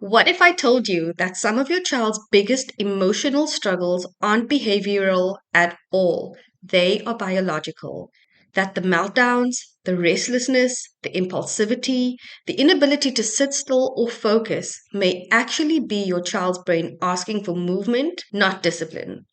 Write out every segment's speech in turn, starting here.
What if I told you that some of your child's biggest emotional struggles aren't behavioral at all? They are biological. That the meltdowns, the restlessness, the impulsivity, the inability to sit still or focus may actually be your child's brain asking for movement, not discipline.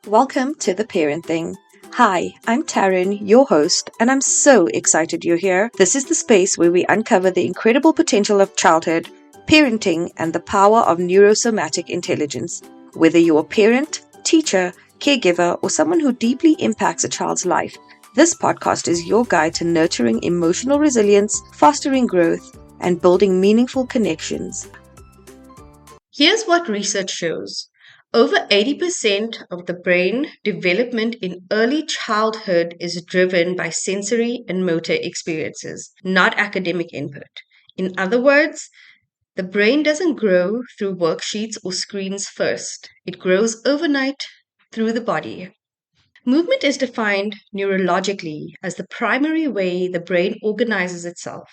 Welcome to The Parent Thing. Hi, I'm Taryn, your host, and I'm so excited you're here. This is the space where we uncover the incredible potential of childhood, parenting, and the power of neurosomatic intelligence. Whether you're a parent, teacher, caregiver, or someone who deeply impacts a child's life, this podcast is your guide to nurturing emotional resilience, fostering growth, and building meaningful connections. Here's what research shows. Over 80% of the brain development in early childhood is driven by sensory and motor experiences, not academic input. In other words, the brain doesn't grow through worksheets or screens first. It grows overnight through the body. Movement is defined neurologically as the primary way the brain organizes itself.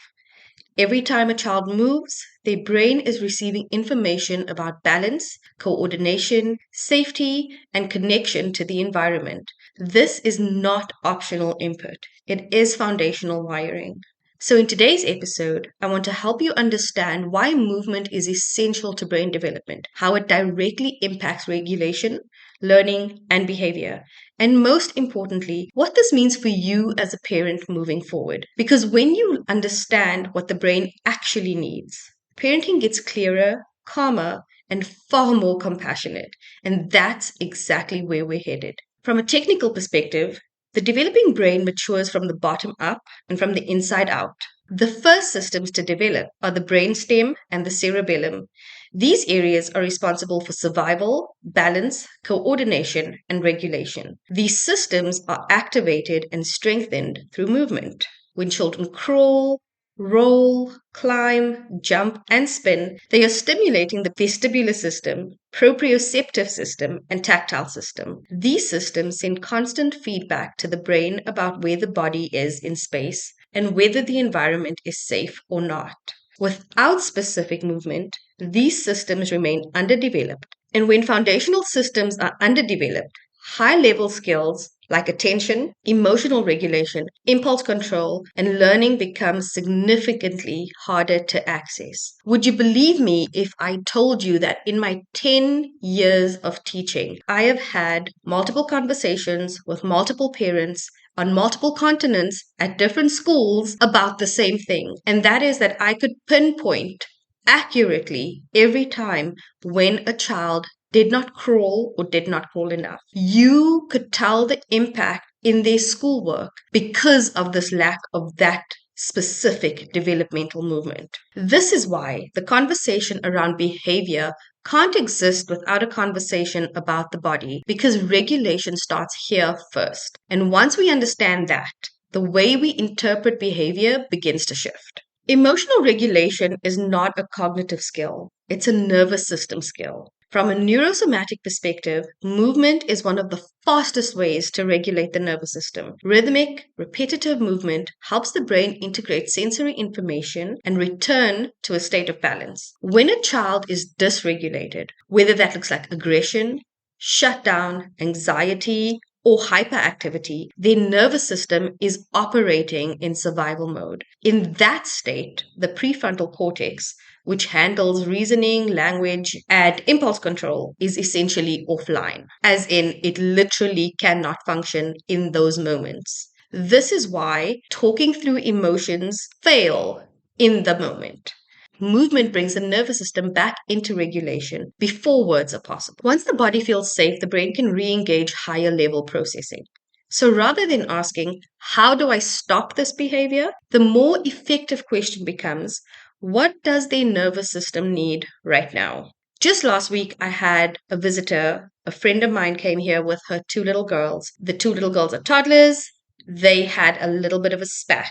Every time a child moves, their brain is receiving information about balance, coordination, safety, and connection to the environment. This is not optional input. It is foundational wiring. So in today's episode, I want to help you understand why movement is essential to brain development, how it directly impacts regulation, learning, and behavior. And most importantly, what this means for you as a parent moving forward. Because when you understand what the brain actually needs, parenting gets clearer, calmer, and far more compassionate. And that's exactly where we're headed. From a technical perspective, the developing brain matures from the bottom up and from the inside out. The first systems to develop are the brainstem and the cerebellum. These areas are responsible for survival, balance, coordination, and regulation. These systems are activated and strengthened through movement. When children crawl, roll, climb, jump, and spin, they are stimulating the vestibular system, proprioceptive system, and tactile system. These systems send constant feedback to the brain about where the body is in space and whether the environment is safe or not. Without specific movement, these systems remain underdeveloped. And when foundational systems are underdeveloped, high-level skills like attention, emotional regulation, impulse control, and learning become significantly harder to access. Would you believe me if I told you that in my 10 years of teaching, I have had multiple conversations with multiple parents on multiple continents at different schools about the same thing? And that is that I could pinpoint accurately every time when a child did not crawl or did not crawl enough. You could tell the impact in their schoolwork because of this lack of that specific developmental movement. This is why the conversation around behavior can't exist without a conversation about the body, because regulation starts here first. And once we understand that, the way we interpret behavior begins to shift. Emotional regulation is not a cognitive skill, it's a nervous system skill. From a neurosomatic perspective, movement is one of the fastest ways to regulate the nervous system. Rhythmic, repetitive movement helps the brain integrate sensory information and return to a state of balance. When a child is dysregulated, whether that looks like aggression, shutdown, anxiety, or hyperactivity, their nervous system is operating in survival mode. In that state, the prefrontal cortex, which handles reasoning, language, and impulse control, is essentially offline, as in it literally cannot function in those moments. This is why talking through emotions fail in the moment. Movement brings the nervous system back into regulation before words are possible. Once the body feels safe, the brain can re-engage higher level processing. So rather than asking, how do I stop this behavior? The more effective question becomes, what does their nervous system need right now? Just last week, I had a visitor. A friend of mine came here with her two little girls. The two little girls are toddlers. They had a little bit of a spat.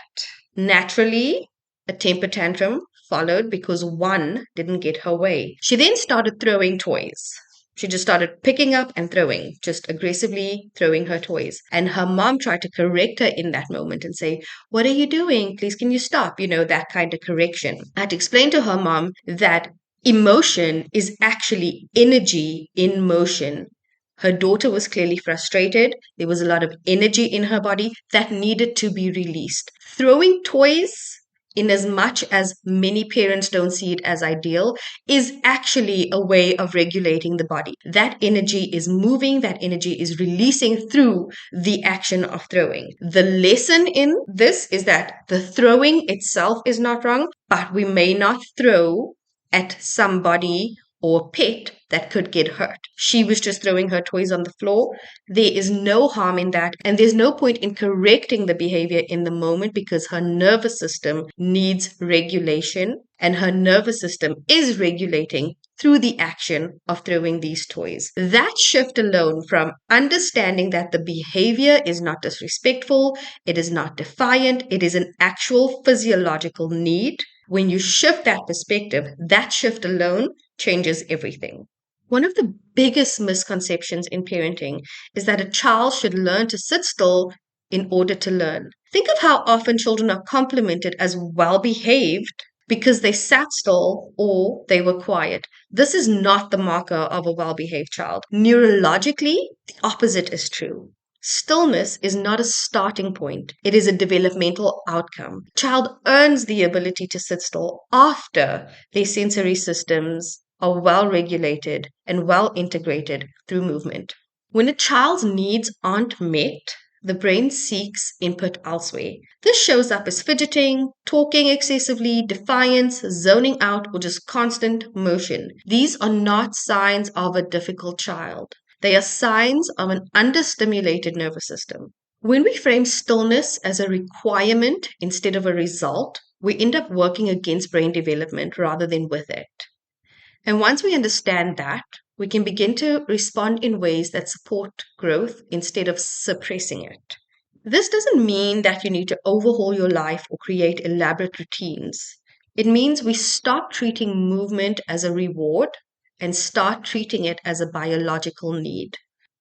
Naturally, a temper tantrum followed because one didn't get her way. She then started throwing toys. She just started picking up and throwing, just aggressively throwing her toys. And her mom tried to correct her in that moment and say, "What are you doing? Please, can you stop?" That kind of correction. I had to explain to her mom that Emotion is actually energy in motion. Her daughter was clearly frustrated. There was a lot of energy in her body that needed to be released. Throwing toys, in as much as many parents don't see it as ideal, is actually a way of regulating the body. That energy is moving, that energy is releasing through the action of throwing. The lesson in this is that the throwing itself is not wrong, but we may not throw at somebody or pet that could get hurt. She was just throwing her toys on the floor. There is no harm in that, and there's no point in correcting the behavior in the moment because her nervous system needs regulation, and her nervous system is regulating through the action of throwing these toys. That shift alone, from understanding that the behavior is not disrespectful, it is not defiant, it is an actual physiological need. When you shift that perspective, that shift alone changes everything. One of the biggest misconceptions in parenting is that a child should learn to sit still in order to learn. Think of how often children are complimented as well behaved because they sat still or they were quiet. This is not the marker of a well behaved child. Neurologically, the opposite is true. Stillness is not a starting point. It is a developmental outcome. Child earns the ability to sit still after their sensory systems are well regulated and well integrated through movement. When a child's needs aren't met, the brain seeks input elsewhere. This shows up as fidgeting, talking excessively, defiance, zoning out, or just constant motion. These are not signs of a difficult child. They are signs of an understimulated nervous system. When we frame stillness as a requirement instead of a result, we end up working against brain development rather than with it. And once we understand that, we can begin to respond in ways that support growth instead of suppressing it. This doesn't mean that you need to overhaul your life or create elaborate routines. It means we stop treating movement as a reward and start treating it as a biological need.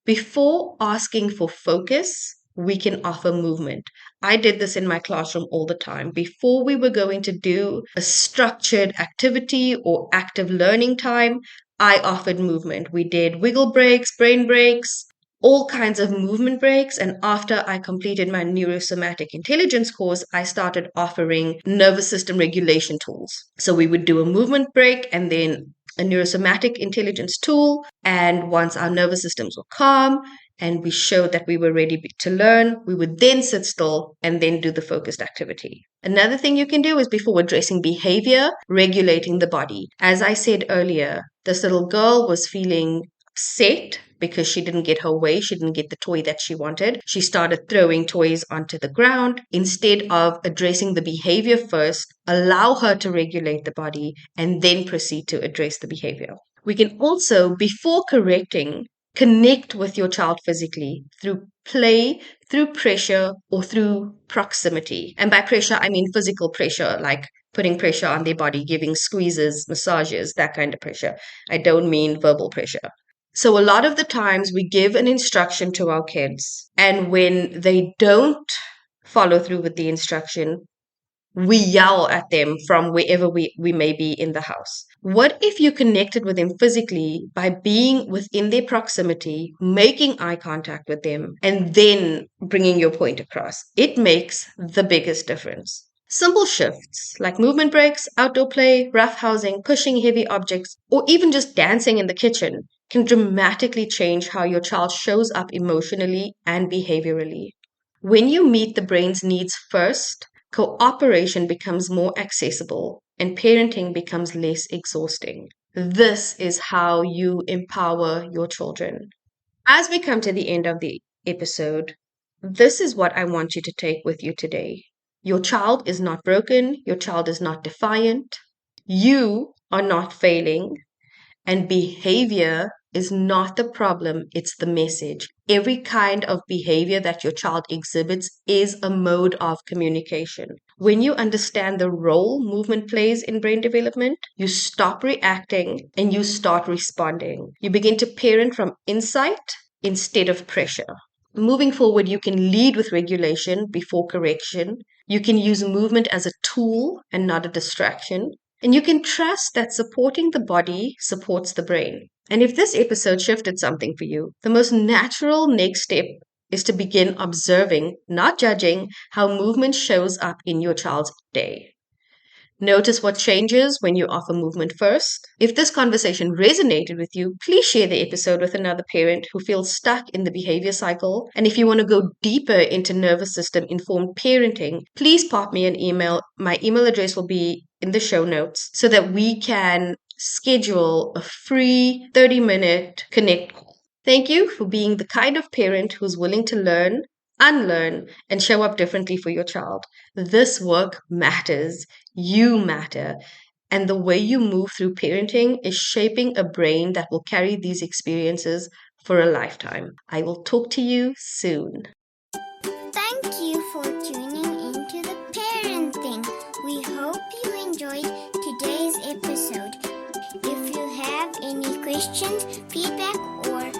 Before asking for focus, we can offer movement. I did this in my classroom all the time. Before we were going to do a structured activity or active learning time, I offered movement. We did wiggle breaks, brain breaks, all kinds of movement breaks. And after I completed my neuro-somatic intelligence course, I started offering nervous system regulation tools. So we would do a movement break and then a neurosomatic intelligence tool. And once our nervous systems were calm and we showed that we were ready to learn, we would then sit still and then do the focused activity. Another thing you can do is, before addressing behavior, regulating the body. As I said earlier, this little girl was feeling upset because she didn't get her way. She didn't get the toy that she wanted. She started throwing toys onto the ground. Instead of addressing the behavior first, allow her to regulate the body and then proceed to address the behavior. We can also, before correcting, connect with your child physically through play, through pressure, or through proximity. And by pressure, I mean physical pressure, like putting pressure on their body, giving squeezes, massages, that kind of pressure. I don't mean verbal pressure. So a lot of the times we give an instruction to our kids, and when they don't follow through with the instruction, we yell at them from wherever we may be in the house. What if you connected with them physically by being within their proximity, making eye contact with them, and then bringing your point across? It makes the biggest difference. Simple shifts like movement breaks, outdoor play, roughhousing, pushing heavy objects, or even just dancing in the kitchen can dramatically change how your child shows up emotionally and behaviorally. When you meet the brain's needs first, cooperation becomes more accessible and parenting becomes less exhausting. This is how you empower your children. As we come to the end of the episode, this is what I want you to take with you today. Your child is not broken. Your child is not defiant. You are not failing. And behavior is not the problem, it's the message. Every kind of behavior that your child exhibits is a mode of communication. When you understand the role movement plays in brain development, you stop reacting and you start responding. You begin to parent from insight instead of pressure. Moving forward, you can lead with regulation before correction. You can use movement as a tool and not a distraction. And you can trust that supporting the body supports the brain. And if this episode shifted something for you, the most natural next step is to begin observing, not judging, how movement shows up in your child's day. Notice what changes when you offer movement first. If this conversation resonated with you, please share the episode with another parent who feels stuck in the behavior cycle. And if you want to go deeper into nervous system informed parenting, please pop me an email. My email address will be in the show notes so that we can schedule a free 30-minute connect call. Thank you for being the kind of parent who's willing to learn, unlearn, and show up differently for your child. This work matters. You matter. And the way you move through parenting is shaping a brain that will carry these experiences for a lifetime. I will talk to you soon. Thank you for tuning into the parenting. We hope you enjoyed today's episode. If you have any questions, feedback, or